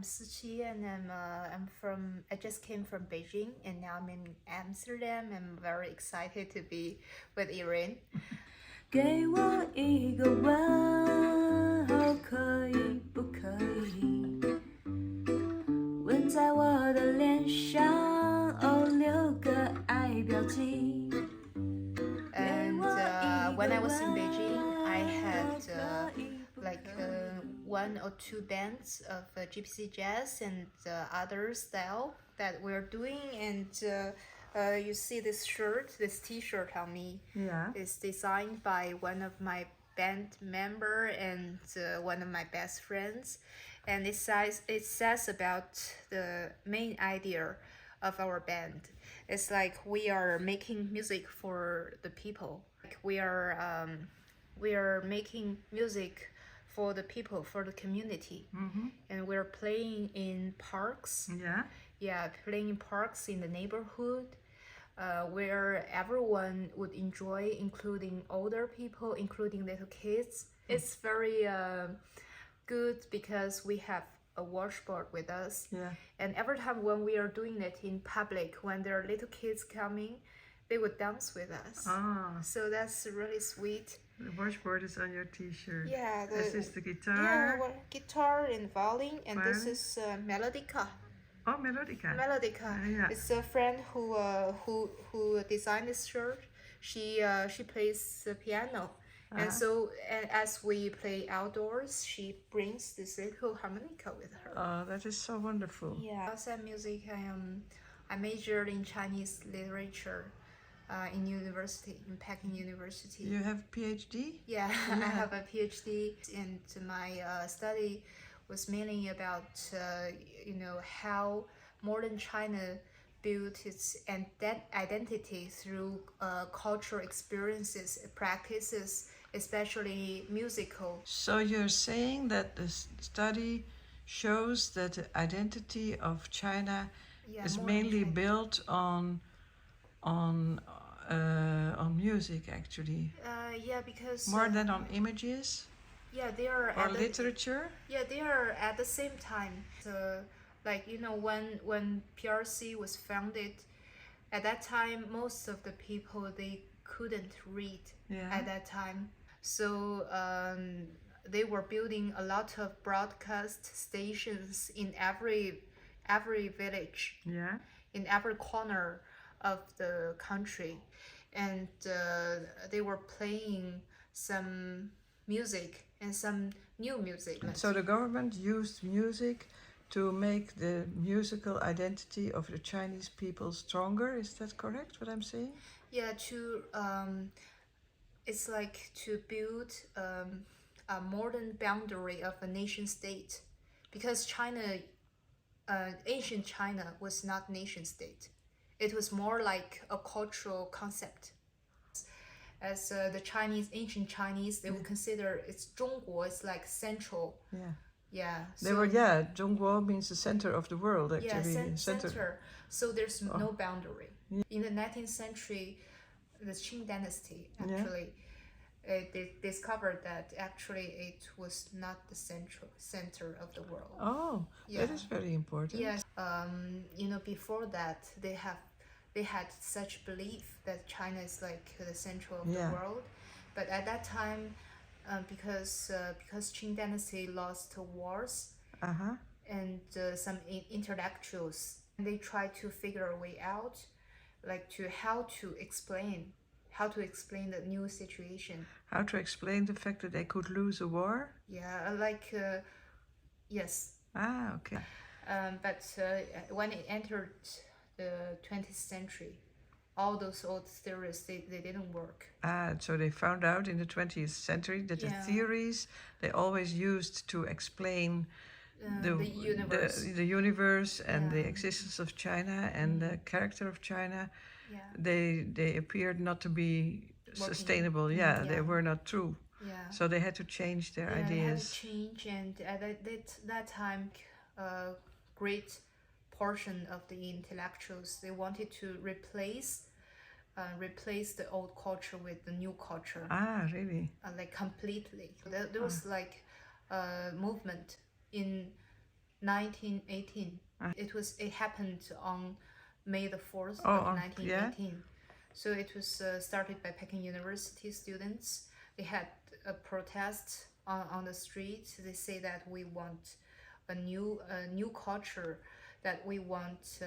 I'm Siqi, and I just came from Beijing, and now I'm in Amsterdam. I'm very excited to be with Irene. 给我一个问候，可以不可以？吻在我的脸上，哦，留个爱标记。 And when I was in Beijing, I had one or two bands of Gypsy jazz and other style that we're doing. And you see this T-shirt on me. Yeah. It's designed by one of my band member and one of my best friends. And it says about the main idea of our band. It's like we are making music for the people. Like we are making music for the people, for the community. And we're playing in parks. Yeah. Playing in parks in the neighborhood, where everyone would enjoy, including older people, including little kids. It's very good because we have a washboard with us. Yeah. And every time when we are doing it in public, when there are little kids coming, they would dance with us. So that's really sweet. The washboard is on your T-shirt. Yeah. This is the guitar. Yeah, guitar and violin, and this is melodica. Oh, melodica. Melodica. Yeah. It's a friend who designed this shirt. She plays the piano. And so, as we play outdoors, she brings this little harmonica with her. Oh, that is so wonderful. Yeah. Outside music, I majored in Chinese literature in Peking University. You have a PhD? Yeah, I have a PhD, and my study was mainly about how modern China built its identity through cultural experiences, practices, especially musical. So you're saying that the study shows that the identity of China is mainly built on music, actually. Because more than on images. Yeah, they are or literature. Yeah, they are at the same time. So, when PRC was founded, at that time most of the people, they couldn't read at that time. So they were building a lot of broadcast stations in every village. Yeah. In every corner of the country, and they were playing some music and some new music. So the government used music to make the musical identity of the Chinese people stronger. Is that correct, what I'm saying? Yeah, it's like to build a modern boundary of a nation state, because ancient China was not nation state. It was more like a cultural concept. As the ancient Chinese, they would consider it's Zhongguo, it's like central. Yeah. Yeah. Zhongguo means the center of the world, actually. Yeah, center. So there's no boundary. In the 19th century, the Qing dynasty actually they discovered that actually it was not the center of the world. Oh, that is very important. Yes. Before that, they had such belief that China is like the center of the world, but at that time, because Qing dynasty lost wars, and some intellectuals, they tried to figure a way out, like how to explain the new situation. How to explain the fact that they could lose a war? Yeah, yes. Okay. But when it entered the 20th century, all those old theories, they didn't work. So they found out in the 20th century that the theories they always used to explain the universe and the existence of China and the character of China, they appeared not to be sustainable. They were not true. So they had to change their ideas. They had to change, and at that time, great portion of the intellectuals, they wanted to replace the old culture with the new culture. Really? Like completely. There was like a movement in 1918. It happened on May the 4th Oh, of yeah. 1918. So it was started by Peking University students. They had a protest on the street. They say that we want a new culture, that we want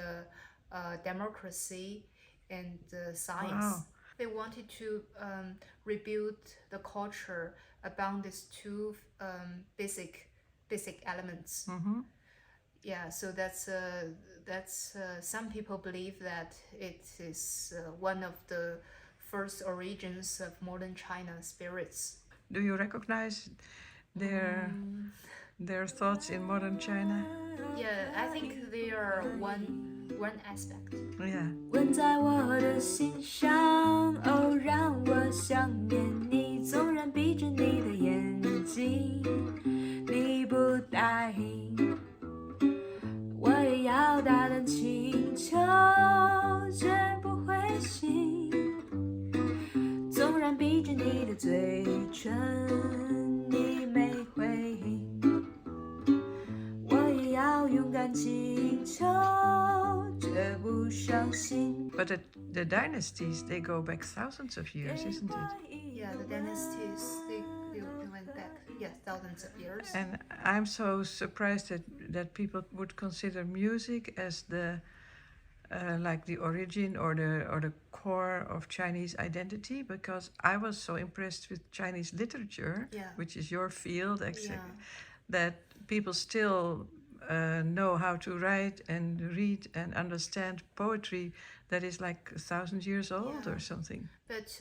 democracy and science. Wow. They wanted to rebuild the culture about these two basic elements. Yeah, so that's some people believe that it is one of the first origins of modern China spirits. Do you recognize their thoughts in modern China? Yeah, I think they are one aspect. Yeah. 吻在我的心上，哦，让我想念你。纵然闭着你的眼睛，你不答应，我也要大胆请求，绝不灰心。纵然闭着你的嘴唇，你没回应，我也要勇敢请求。But the dynasties, they go back thousands of years, isn't it? Yeah, the dynasties, they went back, yeah, thousands of years. And I'm so surprised that people would consider music as the like the origin or the core of Chinese identity, because I was so impressed with Chinese literature, which is your field, that people still know how to write and read and understand poetry that is like 1,000 years old or something. But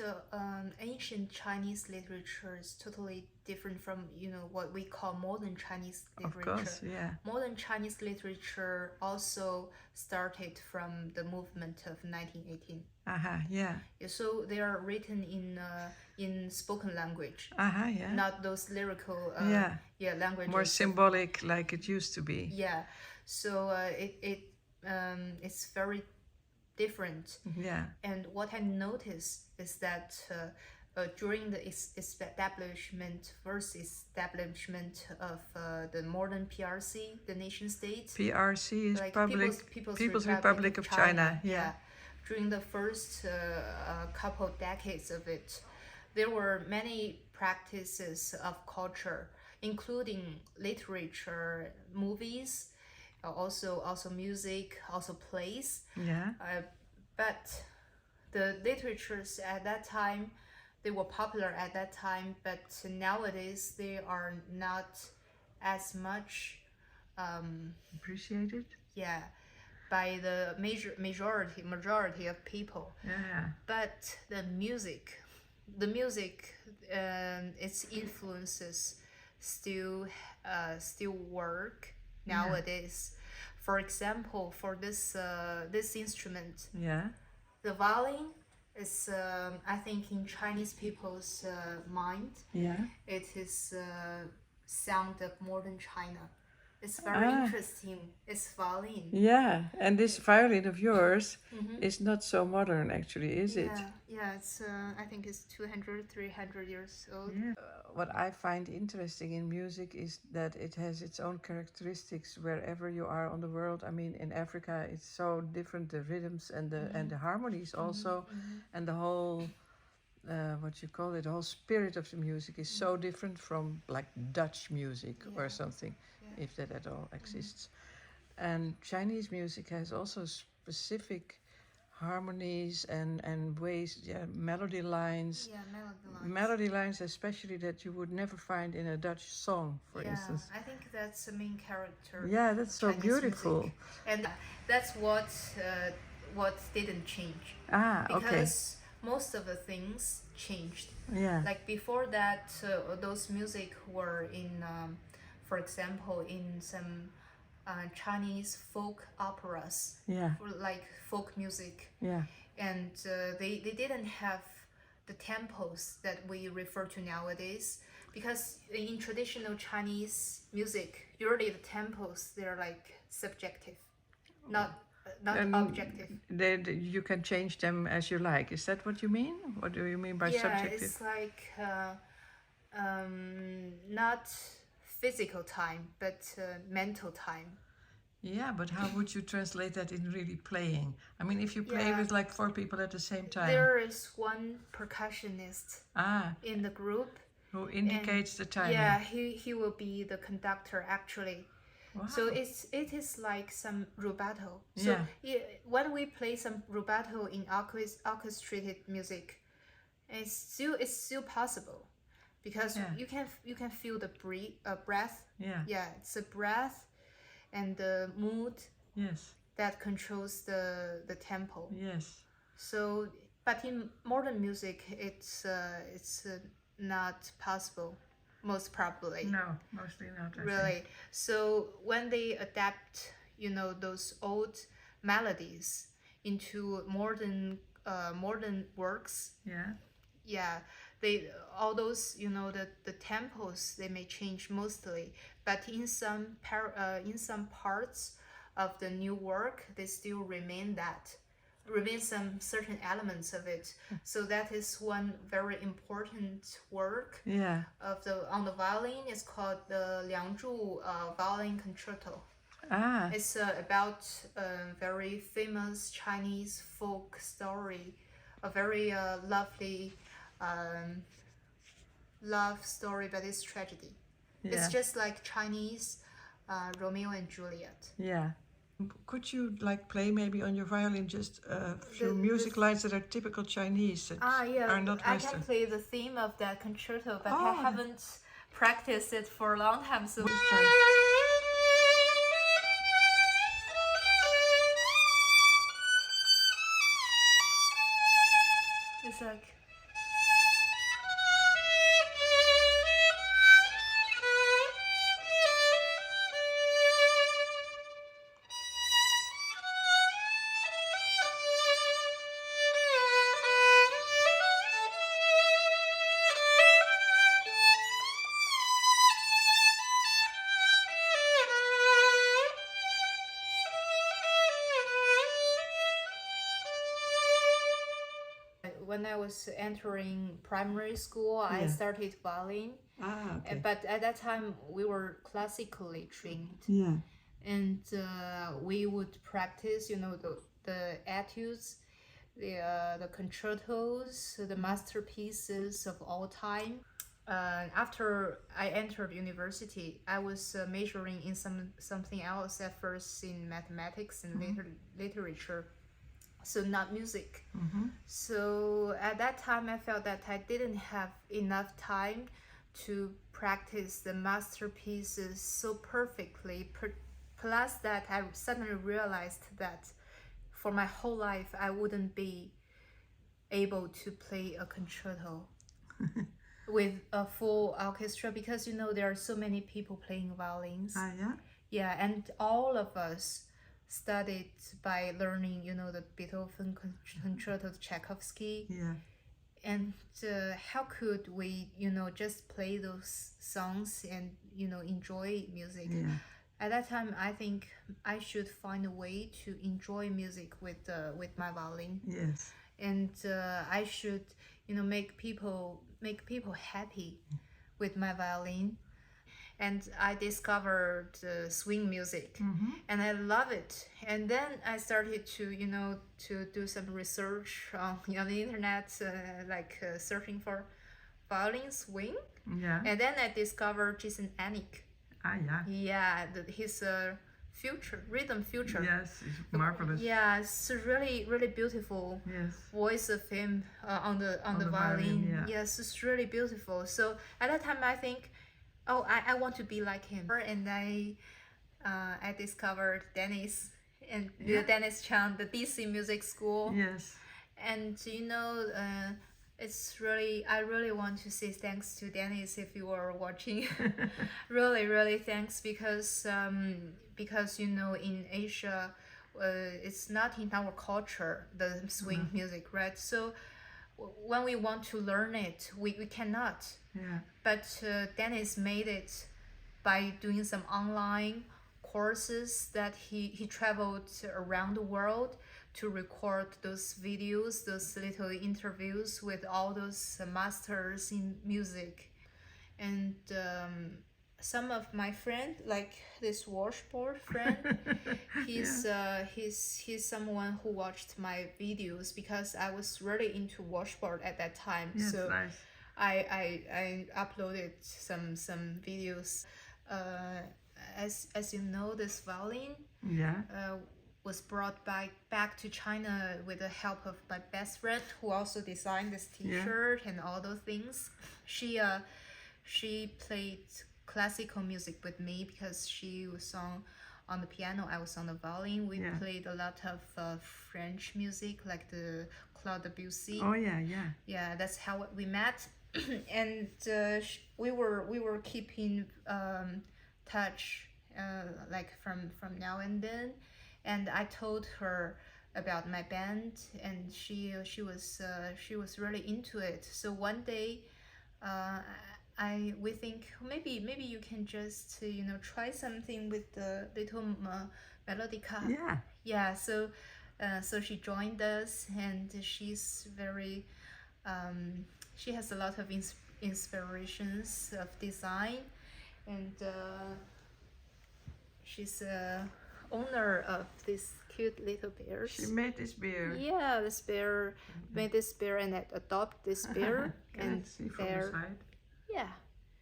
ancient Chinese literature is totally different from what we call modern Chinese literature. Of course, yeah. Modern Chinese literature also started from the movement of 1918. Yeah. So they are written in spoken language. Yeah. Not those lyrical languages. More symbolic, like it used to be. Yeah. So it's very different. Yeah. And what I noticed is that during the establishment of the modern PRC, the nation state. PRC is like People's Republic of China. Yeah. During the first couple decades of it, there were many practices of culture, including literature, movies, also music, also plays. Yeah. But the literatures at that time, they were popular at that time, but nowadays they are not as much appreciated. Yeah, by the majority of people. Yeah. But the music, its influences still work nowadays. For example, for this instrument, the violin is, I think, in Chinese people's mind, it is sound of modern China. It's very interesting. It's violin. Yeah, and this violin of yours is not so modern, actually, is it? Yeah, it's I think it's 200, 300 years old. Yeah. What I find interesting in music is that it has its own characteristics wherever you are on the world. I mean, in Africa, it's so different, the rhythms and the harmonies also, and the whole, the whole spirit of the music is so different from like Dutch music or something, if that at all exists. And Chinese music has also specific harmonies and ways, melody lines. Yeah, melody lines especially that you would never find in a Dutch song, for instance. I think that's the main character. Yeah, that's so Chinese beautiful. Music. And that's what didn't change. Okay. Because most of the things changed. Yeah. Like before that, those music were in, for example, in some Chinese folk operas. Like folk music. Yeah. And they didn't have the tempos that we refer to nowadays, because in traditional Chinese music, usually the tempos, they're like subjective, not objective. You can change them as you like. Is that what you mean? What do you mean by subjective? Yeah, it's like not physical time, but mental time. Yeah, but how would you translate that in really playing? I mean, if you play Yeah. with like 4 people at the same time. There is one percussionist in the group who indicates the timing. Yeah, he will be the conductor actually. Wow. So it is like some rubato. So when we play some rubato in orchestrated music, it's still possible, because you can feel the breath. Yeah, it's a breath and the mood. Yes. That controls the tempo. Yes. So, but in modern music, it's not possible, most probably. No, mostly not. Really. So when they adapt, those old melodies into modern works. Yeah, all those the tempos, they may change mostly, but in some parts of the new work, they still remain some certain elements of it. So that is one very important work on the violin. It's called the Liangzhu violin concerto. It's about a very famous Chinese folk story, a very lovely love story, but it's tragedy. It's just like Chinese Romeo and Juliet. Yeah. Could you like play maybe on your violin just a few music lines that are typical Chinese that are not I Western? can play the theme of that concerto, but I haven't practiced it for a long time. So it's like. When I was entering primary school, I started violin. Okay. But at that time, we were classically trained. Yeah. And we would practice, the etudes, the concertos, the masterpieces of all time. After I entered university, I was majoring in something else at first, in mathematics and literature. So not music. So at that time, I felt that I didn't have enough time to practice the masterpieces so perfectly. Plus that I suddenly realized that for my whole life, I wouldn't be able to play a concerto with a full orchestra, because there are so many people playing violins. Yeah, and all of us studied by learning, the Beethoven concerto, Tchaikovsky. And how could we, just play those songs and, enjoy music? At that time, I think I should find a way to enjoy music with my violin. And I should, make people happy with my violin. And I discovered swing music, and I love it. And then I started to, to do some research on the internet, searching for violin swing. And then I discovered Jason Anick. His rhythm future. Yes, it's marvelous. Yeah, it's really, really beautiful. Voice of him on the violin. Yes, it's really beautiful. So at that time, I think, I want to be like him. And I discovered Dennis and Dennis Chang, the DC Music School. And I really want to say thanks to Dennis if you are watching. Really, really thanks, because in Asia, it's not in our culture, the swing music, right? So when we want to learn it, we cannot. But Dennis made it by doing some online courses that he traveled around the world to record those videos, those little interviews with all those masters in music. And some of my friend, like this washboard friend, he's someone who watched my videos because I was really into washboard at that time. Yeah, so nice. I uploaded some videos. As you know, this violin Yeah. was brought back to China with the help of my best friend, who also designed this T-shirt and all those things. She played classical music with me because she was on the piano, I was on the violin. We played a lot of French music, like the Claude Debussy. Oh yeah, yeah. Yeah, that's how we met. And we were keeping touch, like from now and then. And I told her about my band, and she was really into it. So one day, we think maybe you can just try something with the little melodica. Yeah. Yeah. So she joined us, and she's very she has a lot of inspirations of design, and she's a owner of this cute little bears. She made this bear. Yeah, this bear made this bear and adopt this bear. And see from the side. Yeah,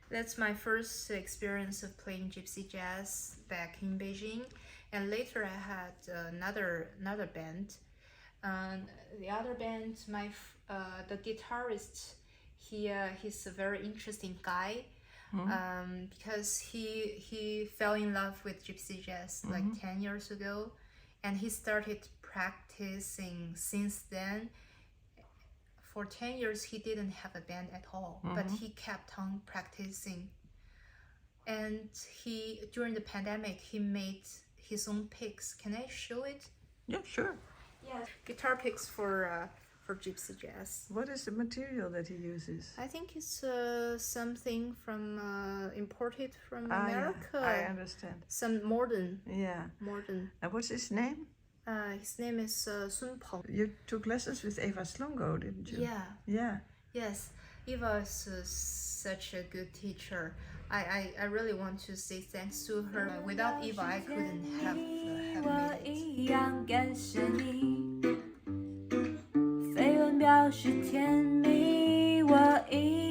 that's my first experience of playing gypsy jazz back in Beijing, and later I had another band. The other band, the guitarist, he's a very interesting guy. Because he fell in love with gypsy jazz like 10 years ago, and he started practicing since then. For 10 years he didn't have a band at all, but he kept on practicing. And during the pandemic, he made his own picks. Can I show it? Yeah, sure. Yeah, guitar picks for gypsy jazz. What is the material that he uses? I think it's something from imported from America. I understand. Some modern. Yeah. Modern. And what's his name? His name is Sun Peng. You took lessons with Eva Slongo, didn't you? Yeah. Yeah. Yes. Eva is such a good teacher. I really want to say thanks to her. Without Eva, I couldn't have made it. 绯闻表示甜蜜，我一